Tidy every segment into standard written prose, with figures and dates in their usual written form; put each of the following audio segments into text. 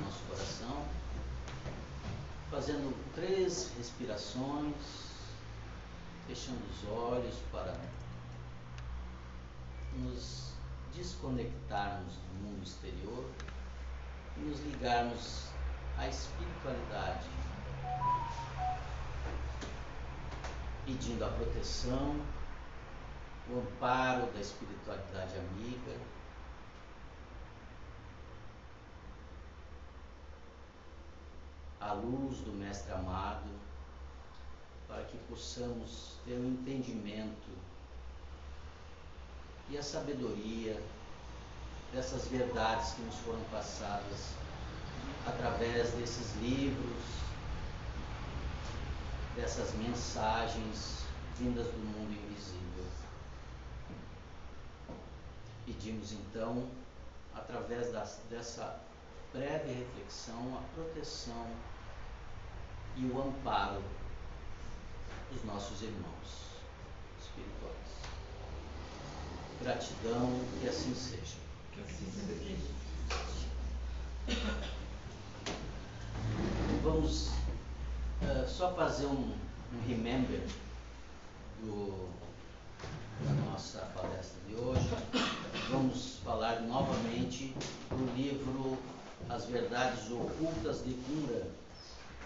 nosso coração, fazendo 3 respirações, fechando os olhos para nos desconectarmos do mundo exterior e nos ligarmos à espiritualidade, pedindo a proteção, o amparo da espiritualidade amiga, a luz do Mestre amado, para que possamos ter um entendimento e a sabedoria dessas verdades que nos foram passadas através desses livros, dessas mensagens vindas do mundo invisível. Pedimos então, através dessa breve reflexão, a proteção e o amparo dos nossos irmãos espirituais. Gratidão, que assim seja. Que assim seja. Vamos só fazer um remember da nossa palestra de hoje. Vamos falar novamente do livro As Verdades Ocultas de Cura,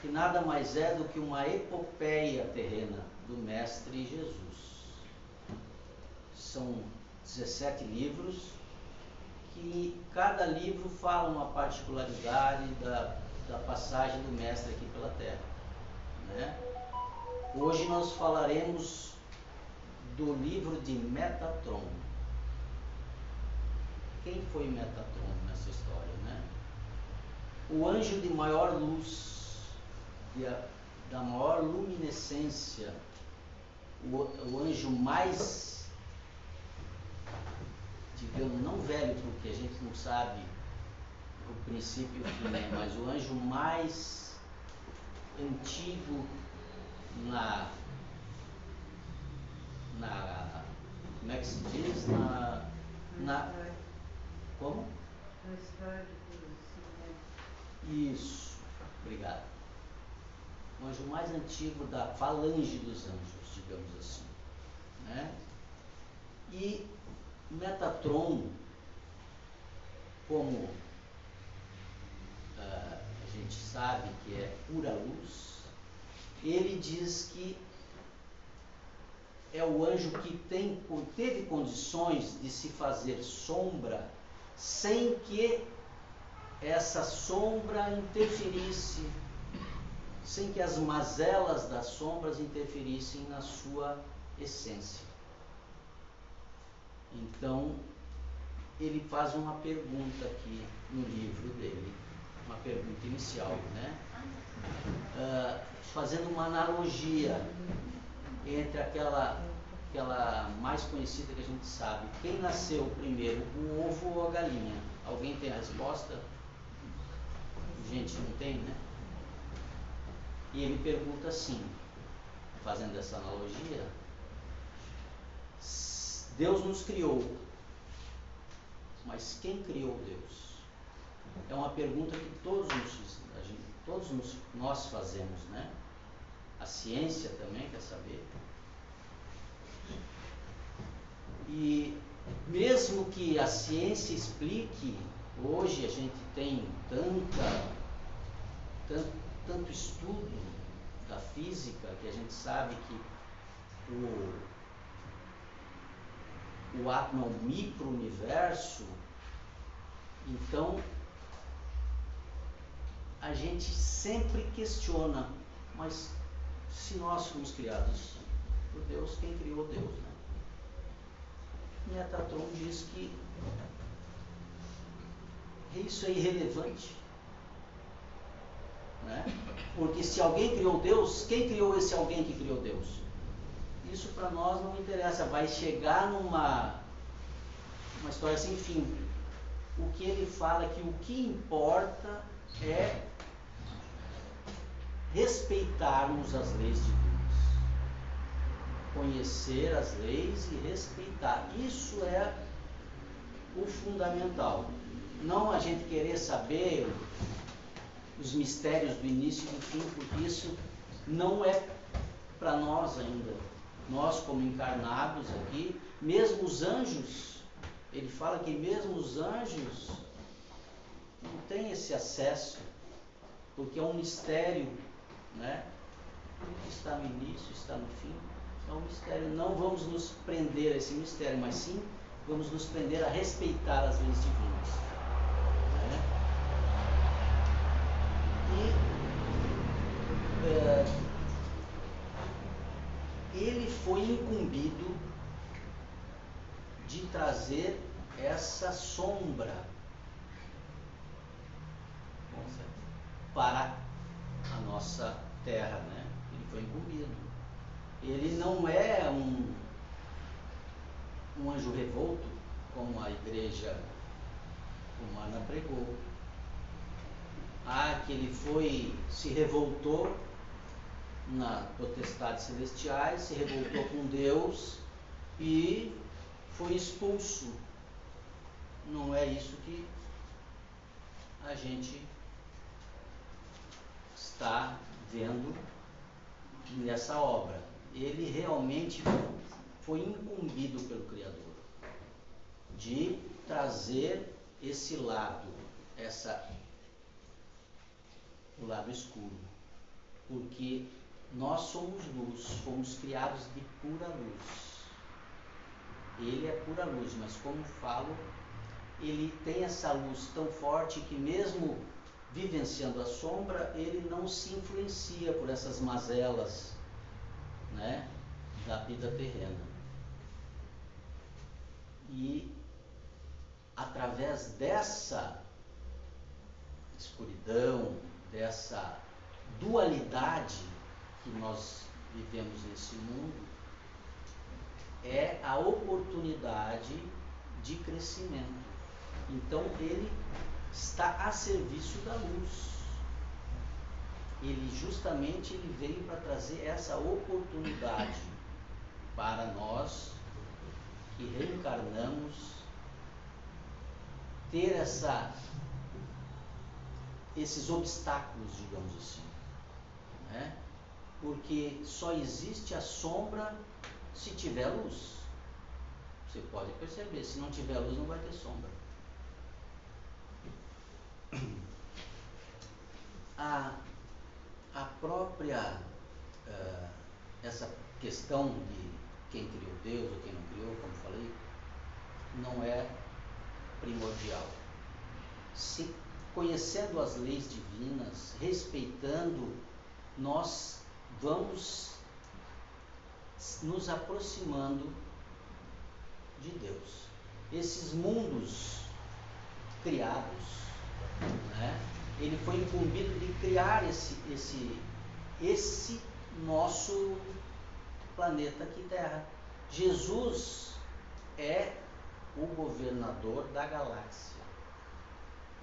que nada mais é do que uma epopeia terrena do Mestre Jesus. São 17 livros, que cada livro fala uma particularidade da passagem do Mestre aqui pela Terra, né? Hoje nós falaremos do livro de Metatron. Quem foi Metatron nessa história, né? O anjo de maior luz, da maior luminescência, o anjo mais, digamos, não velho, porque a gente não sabe o princípio e o fim, né? Mas o anjo mais antigo como é que se diz? Como? Na história do cinema. Isso, obrigado. O anjo mais antigo da falange dos anjos, digamos assim, né? E Metatron, como a gente sabe que é pura luz, ele diz que é o anjo que teve condições de se fazer sombra sem que essa sombra interferisse, sem que as mazelas das sombras interferissem na sua essência. Então, ele faz uma pergunta aqui no livro dele, uma pergunta inicial, né? Fazendo uma analogia entre aquela mais conhecida que a gente sabe. Quem nasceu primeiro, o ovo ou a galinha? Alguém tem a resposta? Gente, não tem, né? E ele pergunta assim, fazendo essa analogia: Deus nos criou, mas quem criou Deus? É uma pergunta que todos nós fazemos, né? A ciência também quer saber. E mesmo que a ciência explique, hoje a gente tem tanto estudo da física que a gente sabe que o átomo é um micro-universo. Então a gente sempre questiona, mas se nós fomos criados por Deus, quem criou Deus, né? Metatron diz que isso é irrelevante, né? Porque se alguém criou Deus, quem criou esse alguém que criou Deus? Isso para nós não interessa, vai chegar numa história sem fim. O que ele fala é que o que importa é respeitarmos as leis divinas, conhecer as leis e respeitar. Isso é o fundamental. Não a gente querer saber os mistérios do início e do fim, porque isso não é para nós ainda. Nós, como encarnados aqui, mesmo os anjos, ele fala que mesmo os anjos não têm esse acesso, porque é um mistério, né? Está no início, está no fim, é um mistério. Não vamos nos prender a esse mistério, mas sim vamos nos prender a respeitar as leis divinas, né? E ele foi incumbido de trazer essa sombra para a nossa terra, né? Ele foi incumbido. Ele não é um anjo revolto, como a igreja humana pregou. Que ele se revoltou nas potestades celestiais, se revoltou com Deus e foi expulso. Não é isso que a gente está vendo nessa obra. Ele realmente foi incumbido pelo Criador de trazer esse lado, o lado escuro, porque nós somos luz, fomos criados de pura luz. Ele é pura luz, mas como falo, ele tem essa luz tão forte que mesmo vivenciando a sombra, ele não se influencia por essas mazelas, né, da vida terrena. E através dessa escuridão, dessa dualidade que nós vivemos nesse mundo, é a oportunidade de crescimento. Então ele está a serviço da luz. Ele veio para trazer essa oportunidade para nós que reencarnamos ter esses obstáculos, digamos assim, né? Porque só existe a sombra se tiver luz. Você pode perceber, se não tiver luz não vai ter sombra. A própria essa questão de quem criou Deus ou quem não criou, como falei, não é primordial. Se conhecendo as leis divinas, respeitando, nós vamos nos aproximando de Deus. Esses mundos criados, né? Ele foi incumbido de criar esse nosso planeta aqui, Terra. Jesus é o governador da galáxia,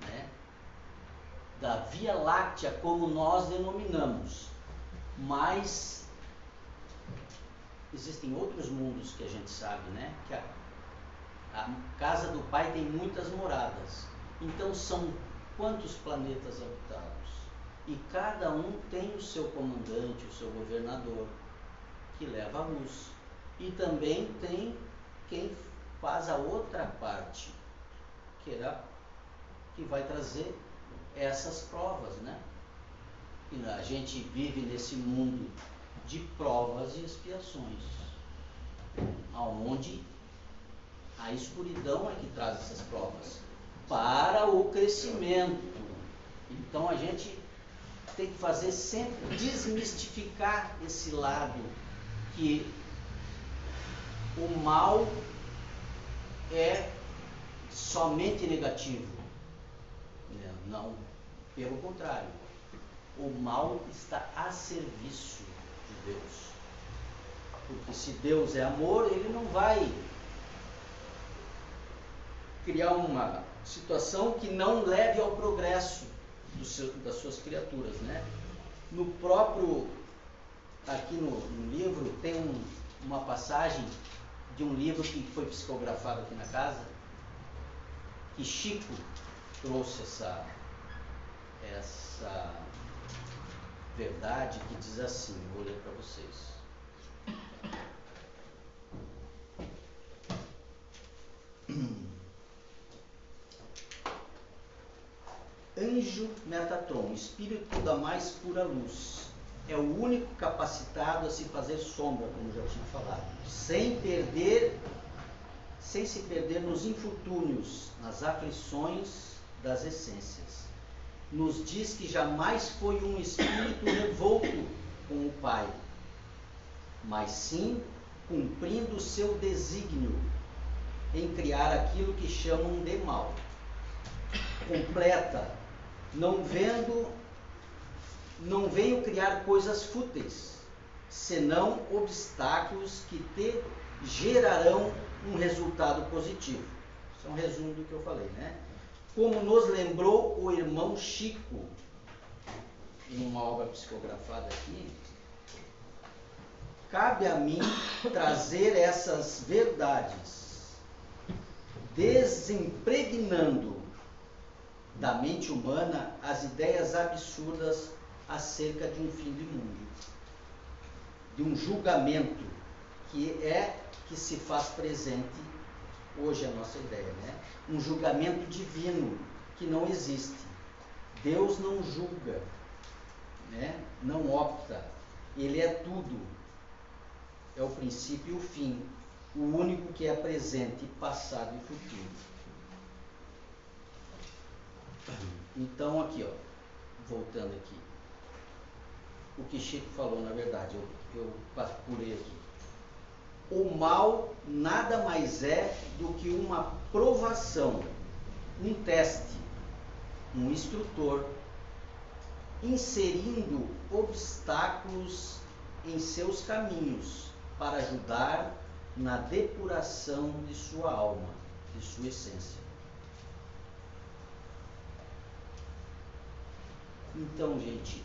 né? Da Via Láctea, como nós denominamos. Mas existem outros mundos que a gente sabe, né? Que a casa do Pai tem muitas moradas. Então são quantos planetas habitados? E cada um tem o seu comandante, o seu governador, que leva a luz. E também tem quem faz a outra parte, que vai trazer essas provas, né? E a gente vive nesse mundo de provas e expiações, aonde a escuridão é que traz essas provas para o crescimento. Então a gente tem que fazer sempre desmistificar esse lado que o mal é somente negativo. Não, pelo contrário, o mal está a serviço de Deus. Porque se Deus é amor, ele não vai criar uma situação que não leve ao progresso das suas criaturas, né? No próprio, aqui no livro, tem uma passagem de um livro que foi psicografado aqui na casa, que Chico trouxe essa verdade que diz assim, vou ler para vocês. Anjo Metatron, espírito da mais pura luz, é o único capacitado a se fazer sombra, como já tinha falado, sem se perder nos infortúnios, nas aflições das essências. Nos diz que jamais foi um espírito revolto com o Pai, mas sim cumprindo o seu desígnio em criar aquilo que chamam de mal. Completa, não veio criar coisas fúteis, senão obstáculos que te gerarão um resultado positivo. Isso é um resumo do que eu falei, né? Como nos lembrou o irmão Chico, em uma obra psicografada aqui, cabe a mim trazer essas verdades, desimpregnando da mente humana as ideias absurdas acerca de um fim de mundo, de um julgamento que se faz presente hoje, a nossa ideia, né? Um julgamento divino que não existe. Deus não julga, né? Não opta, ele é tudo, é o princípio e o fim, o único que é presente, passado e futuro. Então aqui, ó, voltando aqui, o que Chico falou, na verdade, eu pulei aqui. O mal nada mais é do que uma provação, um teste, um instrutor, inserindo obstáculos em seus caminhos para ajudar na depuração de sua alma, de sua essência. Então, gente,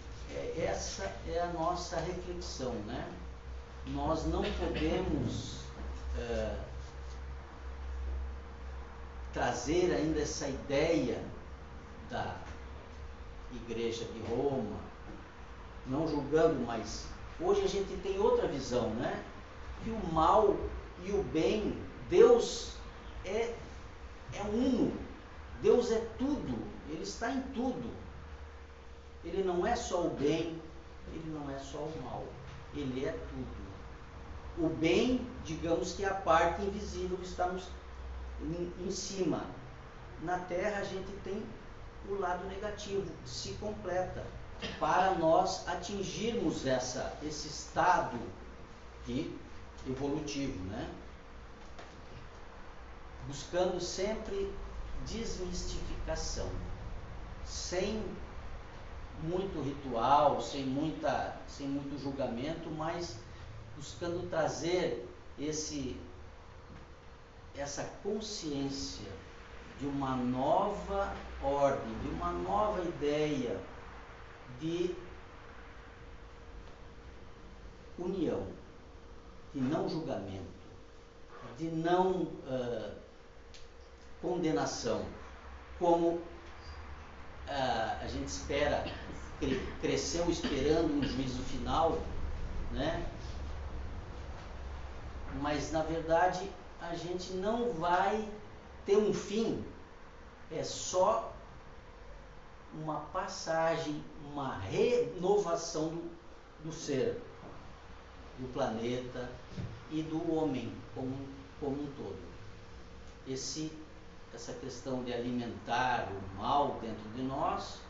essa é a nossa reflexão, né? Nós não podemos trazer ainda essa ideia da Igreja de Roma, não julgando, mas hoje a gente tem outra visão, né? Que o mal e o bem, Deus é uno, Deus é tudo, Ele está em tudo. Ele não é só o bem, Ele não é só o mal, Ele é tudo. O bem, digamos que é a parte invisível que está em cima. Na Terra a gente tem o lado negativo, se completa, para nós atingirmos esse estado evolutivo, né? Buscando sempre desmistificação, sem muito ritual, sem muito julgamento, mas buscando trazer essa consciência de uma nova ordem, de uma nova ideia de união, de não julgamento, de não condenação, como a gente espera, cresceu esperando um juízo final, né? Mas na verdade a gente não vai ter um fim, é só uma passagem, uma renovação do ser, do planeta e do homem como um todo. Essa questão de alimentar o mal dentro de nós,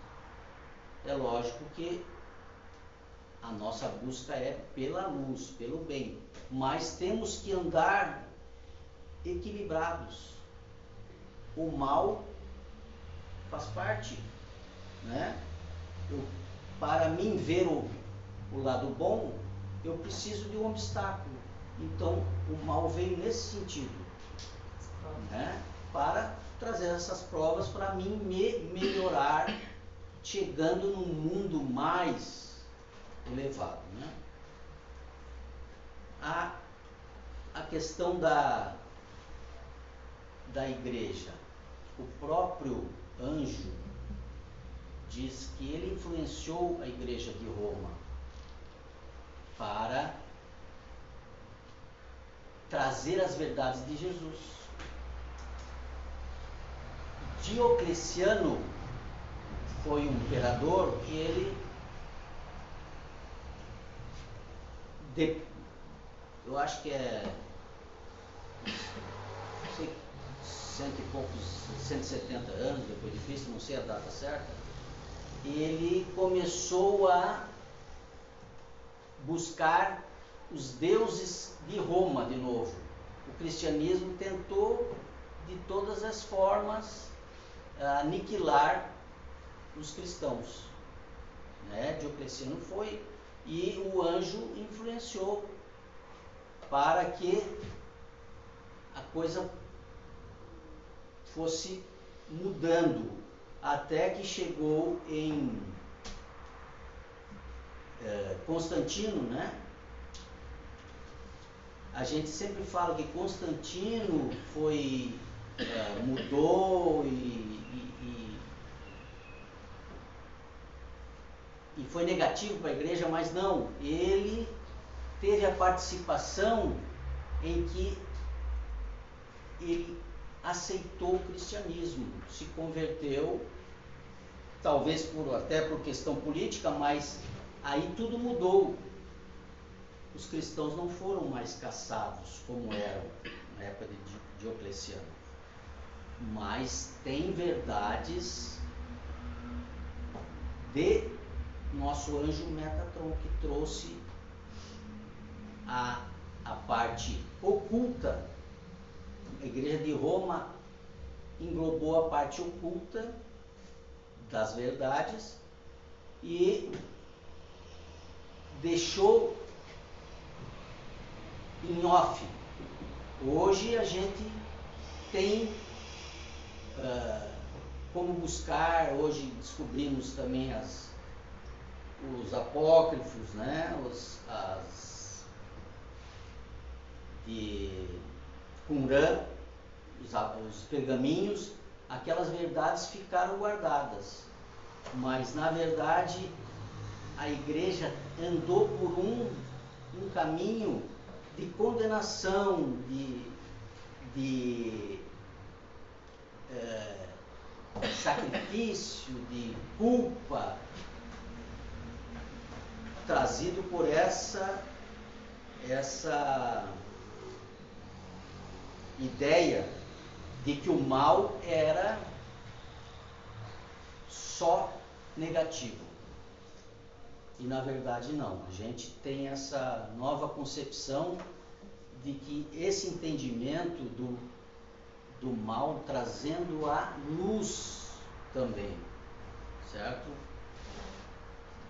é lógico que a nossa busca é pela luz, pelo bem, mas temos que andar equilibrados. O mal faz parte, né? Para mim ver o lado bom, eu preciso de um obstáculo. Então o mal veio nesse sentido, né? Para trazer essas provas para mim me melhorar, chegando num mundo mais elevado, né? A questão da igreja, o próprio anjo diz que ele influenciou a igreja de Roma para trazer as verdades de Jesus. Diocleciano foi um imperador que ele, eu acho que é, não sei, 170 anos depois de Cristo, não sei a data certa, ele começou a buscar os deuses de Roma de novo. O cristianismo tentou de todas as formas aniquilar os cristãos, né? Diocleciano foi, e o anjo influenciou para que a coisa fosse mudando, até que chegou em Constantino, né? A gente sempre fala que Constantino foi, mudou e foi negativo para a igreja, mas não, ele teve a participação em que ele aceitou o cristianismo, se converteu, talvez até por questão política, mas aí tudo mudou. Os cristãos não foram mais caçados como eram na época de Diocleciano, mas tem verdades de nosso anjo Metatron, que trouxe a parte oculta. A igreja de Roma englobou a parte oculta das verdades e deixou em off. Hoje a gente tem como buscar, hoje descobrimos também os apócrifos, né? As de Qumran, os pergaminhos, aquelas verdades ficaram guardadas, mas na verdade a igreja andou por um caminho de condenação, de sacrifício, de culpa, trazido por essa ideia de que o mal era só negativo. E na verdade não. A gente tem essa nova concepção de que esse entendimento do mal trazendo a luz também, certo?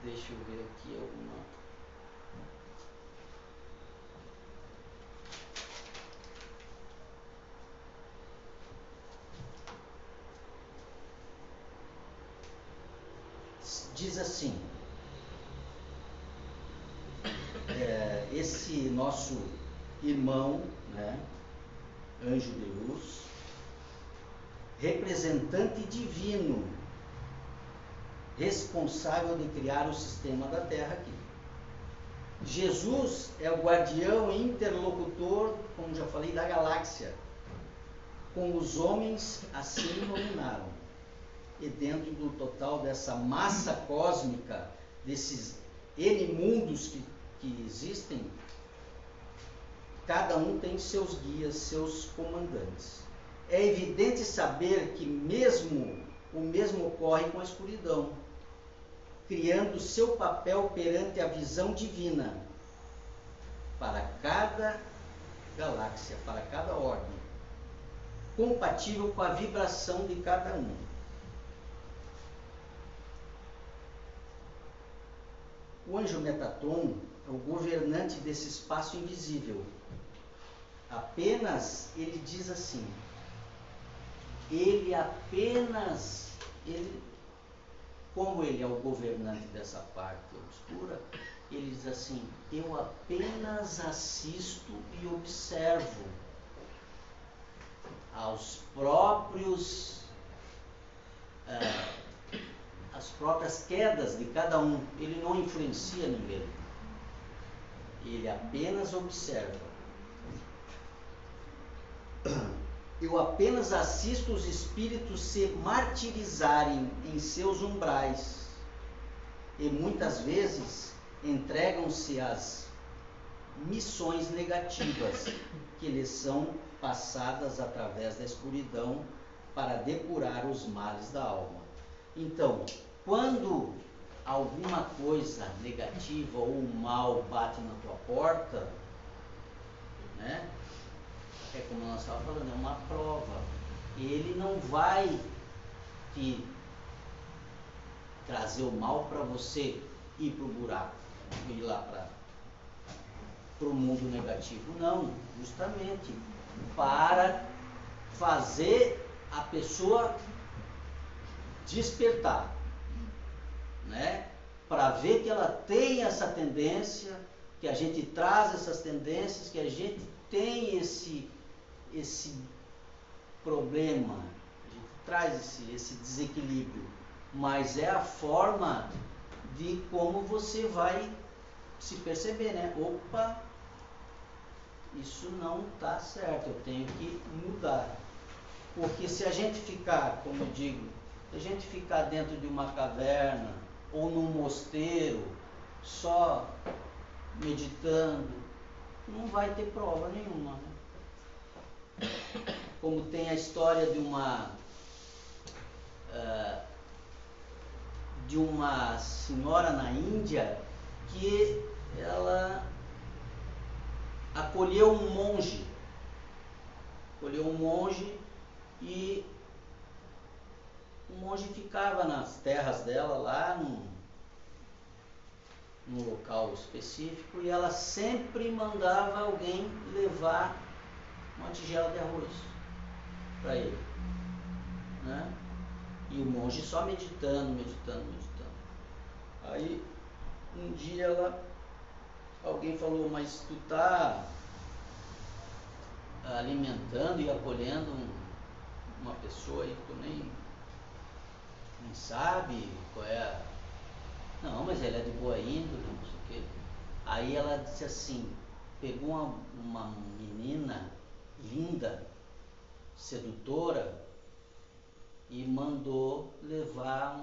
Deixa eu ver aqui alguma... Diz assim, esse nosso irmão, né, anjo de luz, representante divino, responsável de criar o sistema da Terra aqui. Jesus é o guardião e interlocutor, como já falei, da galáxia, com os homens assim iluminaram. E dentro do total dessa massa cósmica, desses N mundos que existem, cada um tem seus guias, seus comandantes. É evidente saber que o mesmo ocorre com a escuridão, criando seu papel perante a visão divina para cada galáxia, para cada ordem, compatível com a vibração de cada um. O anjo Metatron é o governante desse espaço invisível. Apenas, ele diz assim, como ele é o governante dessa parte obscura, ele diz assim, eu apenas assisto e observo aos próprios as próprias quedas de cada um. Ele não influencia ninguém. Ele apenas observa. Eu apenas assisto os espíritos se martirizarem em seus umbrais e muitas vezes entregam-se às missões negativas que lhes são passadas através da escuridão para depurar os males da alma. Então, quando alguma coisa negativa ou mal bate na tua porta, né? É como nós estávamos falando, é uma prova. Ele não vai te trazer o mal para você ir para o buraco, ir lá para o mundo negativo. Não, justamente para fazer a pessoa despertar, né? Para ver que ela tem essa tendência, que a gente traz essas tendências, que a gente tem esse problema, a gente traz esse desequilíbrio, mas é a forma de como você vai se perceber, né? Opa, isso não está certo, eu tenho que mudar. Porque se a gente ficar, como eu digo, se a gente ficar dentro de uma caverna ou num mosteiro, só meditando, não vai ter prova nenhuma, né? Como tem a história de uma senhora na Índia que ela acolheu um monge e o monge ficava nas terras dela lá num local específico e ela sempre mandava alguém levar uma tigela de arroz para ele, né? E o monge só meditando. Aí um dia alguém falou, mas tu tá alimentando e acolhendo uma pessoa aí que tu nem sabe qual é a... Não, mas ela é de boa índole, não sei o quê. Aí ela disse assim, pegou uma menina linda, sedutora, e mandou levar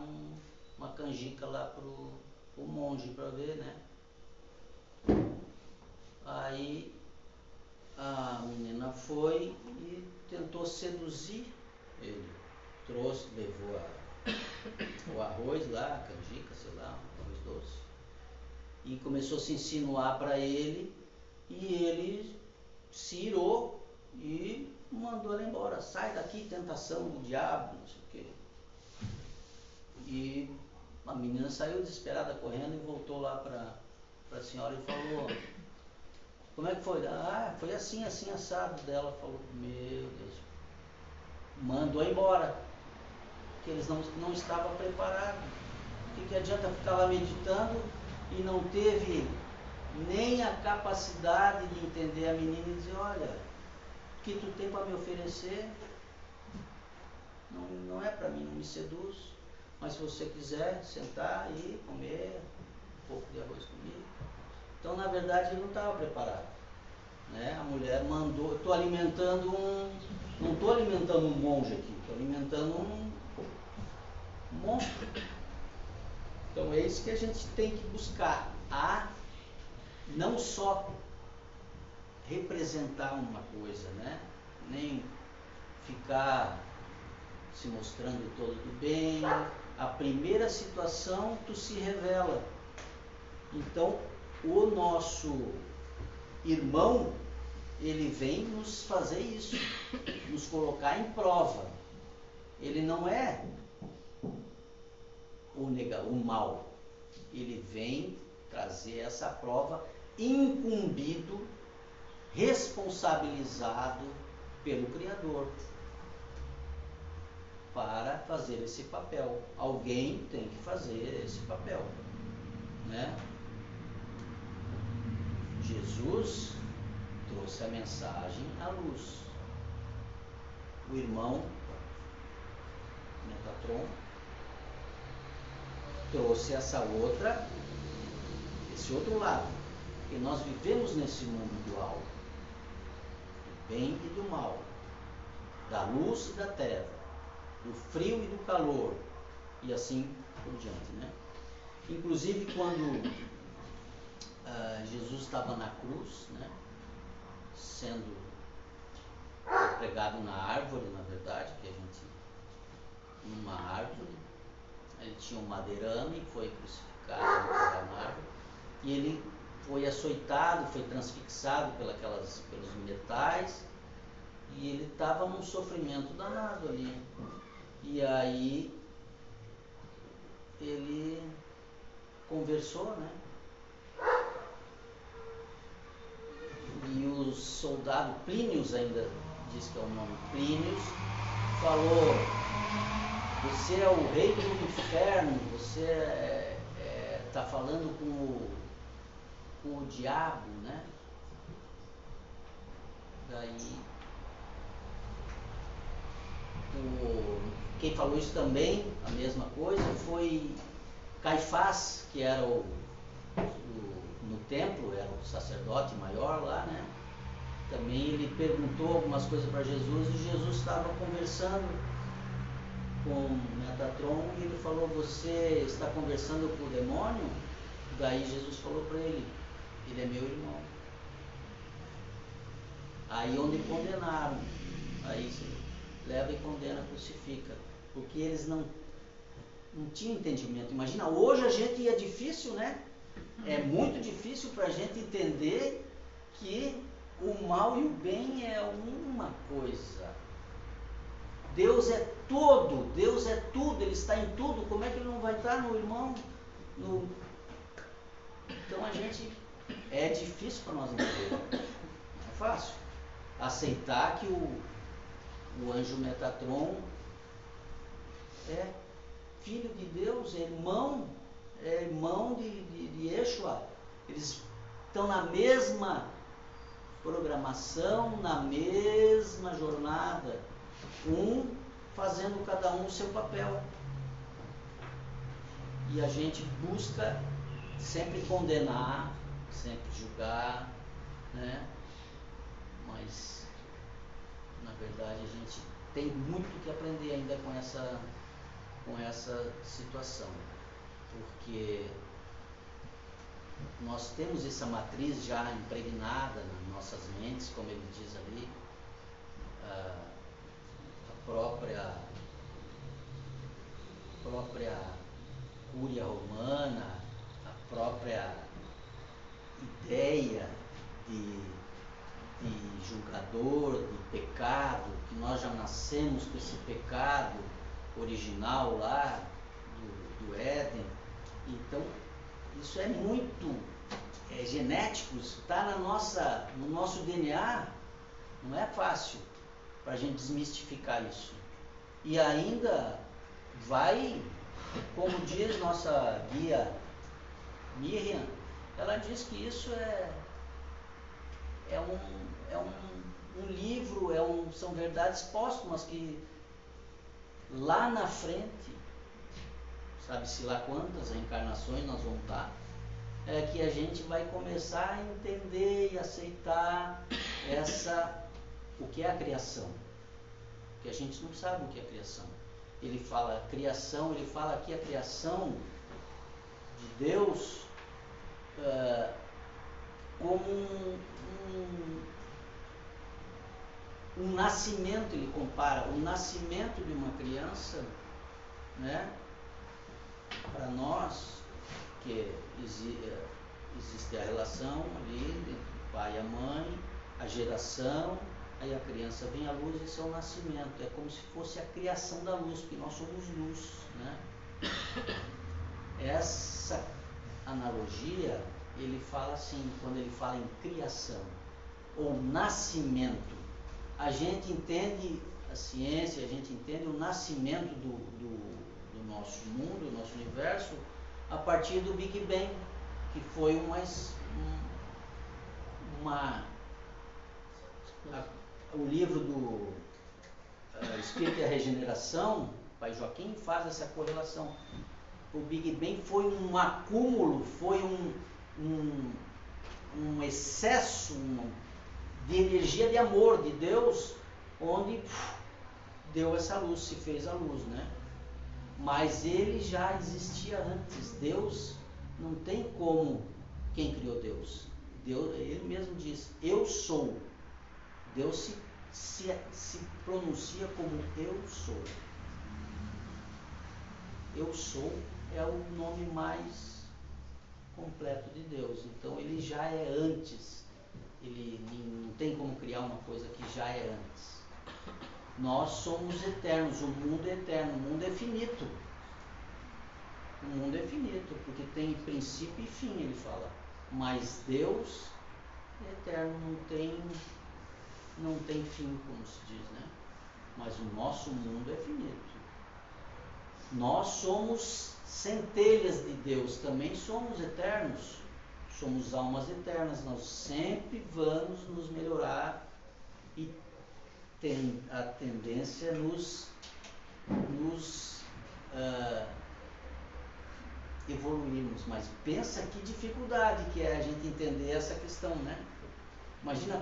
uma canjica lá pro monge para ver, né? Aí a menina foi e tentou seduzir ele. Trouxe, levou o arroz lá, a canjica, sei lá, um arroz doce. E começou a se insinuar para ele e ele se irou e mandou ela embora. Sai daqui, tentação do diabo, não sei o quê. E a menina saiu desesperada correndo e voltou lá para a senhora e falou, como é que foi? Ah, foi assim, assado. Dela falou, meu Deus, mandou embora, que eles não estavam preparados. O que adianta ficar lá meditando e não teve nem a capacidade de entender a menina e dizer, olha, o que tu tem para me oferecer não é para mim, não me seduz, mas se você quiser sentar e comer um pouco de arroz comigo. Então, na verdade, ele não estava preparado, né? A mulher mandou, não estou alimentando um monge aqui, estou alimentando um monstro. Então é isso que a gente tem que buscar, não só representar uma coisa, né? Nem ficar se mostrando todo do bem. A primeira situação tu se revela. Então o nosso irmão, ele vem nos fazer isso, nos colocar em prova. Ele não é o mal, ele vem trazer essa prova incumbido, responsabilizado pelo Criador para fazer esse papel. Alguém tem que fazer esse papel, né? Jesus trouxe a mensagem à luz. O irmão Metatron trouxe esse outro lado. E nós vivemos nesse mundo dual, do bem e do mal, da luz e da treva, do frio e do calor, e assim por diante, né? Inclusive quando Jesus estava na cruz, né, sendo pregado na árvore, na verdade, numa árvore, ele tinha um madeirame, foi crucificado na árvore, e ele foi açoitado, foi transfixado pelos metais, e ele estava num sofrimento danado ali. E aí ele conversou, né? E o soldado Plínios, ainda diz que é o nome Plínios, falou: você é o rei do inferno, você está falando com o diabo, né? Daí quem falou isso também, a mesma coisa, foi Caifás, que era no templo, era o sacerdote maior lá, né? Também ele perguntou algumas coisas para Jesus, e Jesus estava conversando com Metatron, e ele falou: você está conversando com o demônio? Daí Jesus falou para ele: ele é meu irmão. Aí onde condenaram, aí se leva e condena, crucifica, porque eles não tinham entendimento. Imagina, hoje a gente é difícil, né? É muito difícil para a gente entender que o mal e o bem é uma coisa. Deus é todo, Deus é tudo, Ele está em tudo. Como é que Ele não vai estar no irmão? Então a gente, é difícil para nós entender. Não é fácil aceitar que o anjo Metatron é filho de Deus, é irmão de Yeshua. Eles estão na mesma programação, na mesma jornada, fazendo cada um o seu papel. E a gente busca sempre condenar, sempre julgar, né? Mas na verdade a gente tem muito que aprender ainda com essa situação, porque nós temos essa matriz já impregnada nas nossas mentes, como ele diz ali, a própria cúria romana, a própria ideia de julgador, de pecado, que nós já nascemos com esse pecado original lá do Éden. Então isso é muito genético, isso está no nosso DNA. Não é fácil para a gente desmistificar isso. E ainda vai, como diz nossa guia Miriam, ela diz que isso é um livro, são verdades póstumas que lá na frente, sabe-se lá quantas encarnações nós vamos estar, que a gente vai começar a entender e aceitar o que é a criação. Porque a gente não sabe o que é a criação. Ele fala criação, ele fala aqui a criação de Deus como um nascimento. Ele compara o nascimento de uma criança, né? Para nós, que existe a relação ali entre o pai e a mãe, a geração, aí a criança vem à luz, esse é o nascimento. É como se fosse a criação da luz, porque nós somos luz, né? Essa analogia, ele fala assim, quando ele fala em criação ou nascimento, a gente entende a ciência, a gente entende o nascimento do nosso mundo, do nosso universo, a partir do Big Bang, que foi o livro do Espírito e a Regeneração, Pai Joaquim, faz essa correlação. O Big Bang foi um acúmulo, foi um excesso de energia de amor de Deus, onde deu essa luz, se fez a luz, né? Mas ele já existia antes. Deus não tem como quem criou Deus. Ele mesmo diz, eu sou. Deus se pronuncia como eu sou. Eu sou é o nome mais completo de Deus. Então ele já é antes. Ele não tem como criar uma coisa que já é antes. Nós somos eternos, o mundo é eterno, o mundo é finito. O mundo é finito, porque tem princípio e fim, ele fala. Mas Deus é eterno, não tem fim, como se diz, né? Mas o nosso mundo é finito. Nós somos centelhas de Deus, também somos eternos. Somos almas eternas, nós sempre vamos nos melhorar e tem a tendência nos evoluirmos. Mas pensa que dificuldade que é a gente entender essa questão, né? Imagina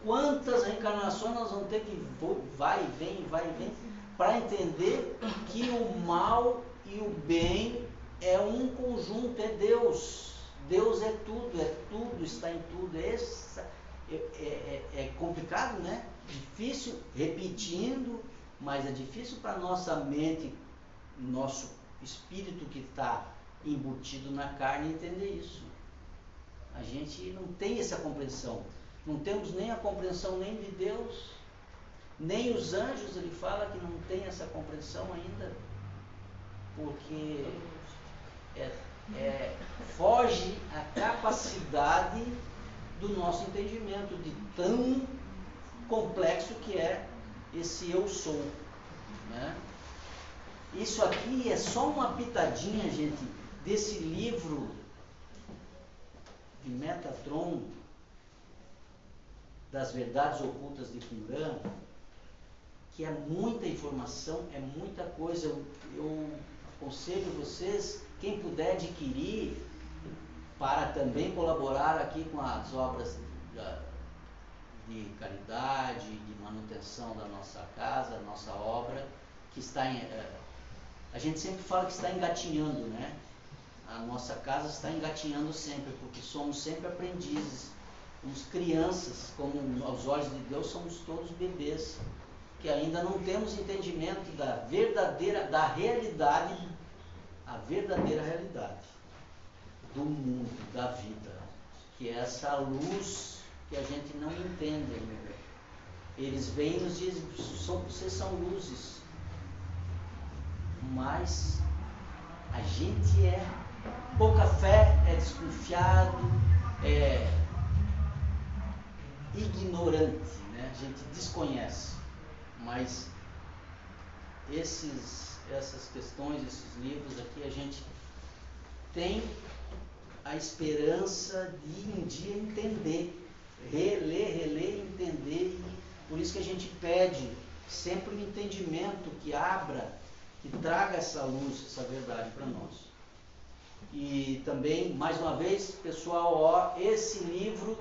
quantas reencarnações nós vamos ter que vai e vem, para entender que o mal e o bem é um conjunto, é Deus. Deus é tudo, está em tudo. É complicado, né? Difícil, repetindo, mas é difícil para nossa mente, nosso espírito que está embutido na carne entender isso. A gente não tem essa compreensão. Não temos nem a compreensão nem de Deus, nem os anjos. Ele fala que não tem essa compreensão ainda, porque foge a capacidade do nosso entendimento de tão complexo que é esse eu sou, né? Isso aqui é só uma pitadinha, gente, desse livro de Metatron, das verdades ocultas de Qumran, que é muita informação, é muita coisa. Eu aconselho vocês, quem puder adquirir, para também colaborar aqui com as obras de caridade, de manutenção da nossa casa, da nossa obra, que está a gente sempre fala que está engatinhando, né? A nossa casa está engatinhando sempre, porque somos sempre aprendizes, somos crianças, como aos olhos de Deus somos todos bebês, que ainda não temos entendimento da realidade, a verdadeira realidade do mundo, da vida, que é essa luz que a gente não entende ainda. Eles vêm e nos dizem, vocês são luzes, mas a gente é pouca fé, é desconfiado, é ignorante, né? A gente desconhece, mas essas questões, esses livros aqui, a gente tem a esperança de um dia entender, reler, entender, e por isso que a gente pede sempre um entendimento que abra, que traga essa luz, essa verdade para nós. E também, mais uma vez, pessoal, esse livro,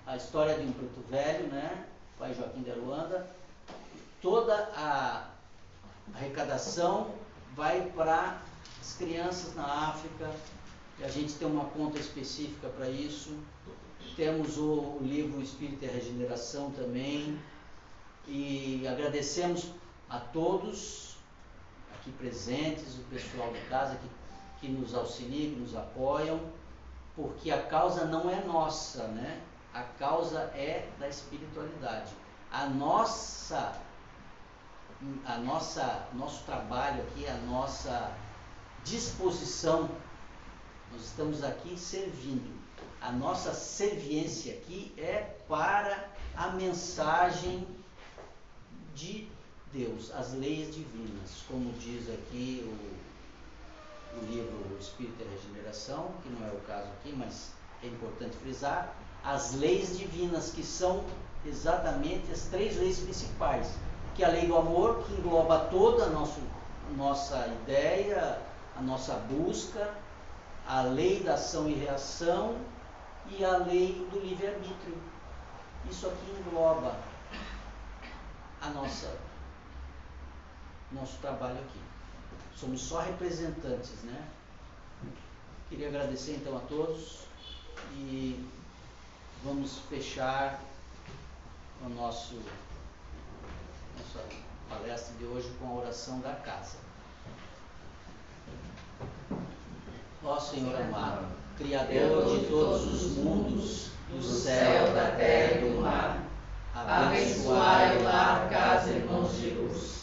A História de um Preto Velho, né? Pai Joaquim de Aruanda, toda a arrecadação vai para as crianças na África, e a gente tem uma conta específica para isso. Temos o livro Espírito e a Regeneração também, e agradecemos a todos aqui presentes, o pessoal de casa que nos auxiliam, que nos apoiam, porque a causa não é nossa, né? A causa é da espiritualidade. Nosso trabalho aqui, a nossa disposição, nós estamos aqui servindo. A nossa serviência aqui é para a mensagem de Deus, as leis divinas, como diz aqui o livro Espírito e Regeneração, que não é o caso aqui, mas é importante frisar, as leis divinas, que são exatamente as 3 leis principais, que é a lei do amor, que engloba toda a nossa ideia, a nossa busca, a lei da ação e reação e a lei do livre-arbítrio. Isso aqui engloba a nosso trabalho aqui. Somos só representantes, né? Queria agradecer então a todos e vamos fechar a nossa palestra de hoje com a oração da casa. Ó Senhor amado, Criador de todos os mundos, do céu, da terra e do mar, abençoai o lar Casa Irmãos de Luz,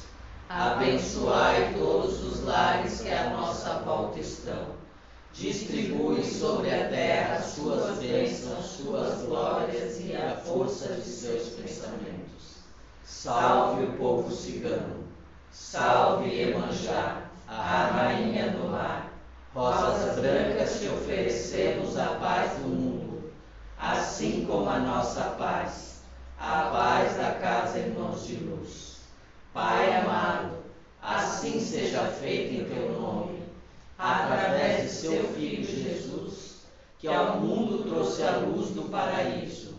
abençoai todos os lares que à nossa volta estão, distribui sobre a terra suas bênçãos, suas glórias e a força de seus pensamentos. Salve o povo cigano, salve Iemanjá, a rainha do mar. Rosas brancas te oferecemos a paz do mundo, assim como a nossa paz, a paz da Casa Irmãos de Luz. Pai amado, assim seja feito em teu nome, através de seu Filho Jesus, que ao mundo trouxe a luz do paraíso.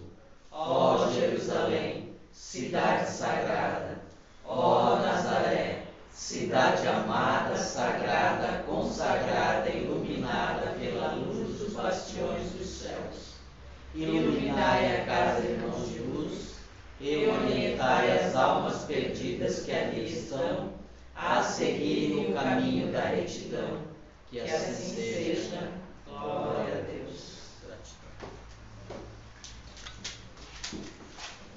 Ó Jerusalém, cidade sagrada, ó Nazaré, cidade amada, sagrada, consagrada, iluminada pela luz dos bastiões dos céus. Iluminai a Casa Irmãos de Luz e orientai as almas perdidas que ali estão a seguirem o caminho da retidão. Que assim seja. Glória a Deus.